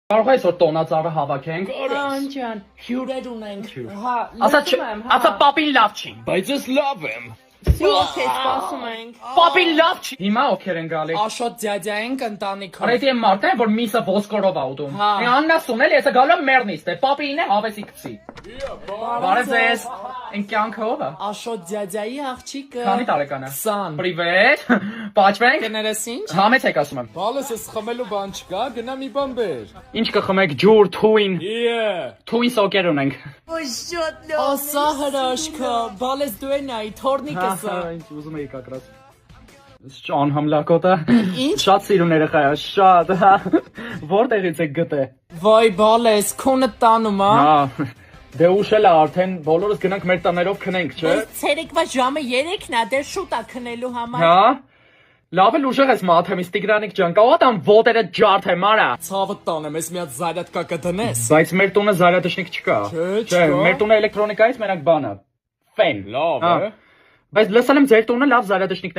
Կարող ես որ տոնածառը հավաքենք։ Անջան, հյուրեր ունենք։ Հա, Ասա պապին լավ չի։ Բայց ես լավ եմ։ Սիրով քեզ սպասում ենք։ Պապին լավ չի։ Հիմա ովքեր են գալի։ Աշոտ ձյաձյա ենք ընտանիքով։ Արեդի եմ մարդն որ միսը ոսկորով ա ուտում։ Հա։ Աննասուն էլ ես գալու մեռնիստ է։ Պապին է հավեսի գցի։ Բարև ձեզ։ Են կյանքը ով է։ Աշոտ ձյաձյայի աղջիկը։ Քանի տարեկան է։ 20։ Պրիվետ։ Պաչվենք։ Կներես ինչ։ Համեց եք ասում եմ։ Բալես ես խմելու բան չկա, գնա մի բան բեր։ Ինչ կխմեք ջուր, թույն։ Yeah։ Թույն սոկեր ունենք։ Ասա հրաշքը, բալես դու են այ թորնիկս։ Ինչ ուզում էի կակրած։ Շան համլակոտը։ Ինչ։ Շատ սիրուն երեխա է, շատ։ Որտեղից եք գտե։ Վայ բալես, քունը տանում ա։ Հա։ Դե ուշել է արդեն, բոլորս գնանք մեր տաներով քնենք, չէ՞։ Ցերեկվա ժամը 3-ն է, դեռ շուտ է քնելու համար։ Հա։ Լավ էլ ուժեղ ես մաթեմից Տիգրանիկ ջան, կարող եմ ոտերը ջարդ եմ արա։ Ցավը տանեմ, ես մի հատ զարյատկա կդնես։ Բայց մեր տունը զարյատշնիկ չկա։ Չէ, մեր տունը էլեկտրոնիկայից մենակ բանը։ Ֆեն։ Լավ Հա։ է։ Բայց լսել եմ ձեր տունը լավ զարյատշնիկներ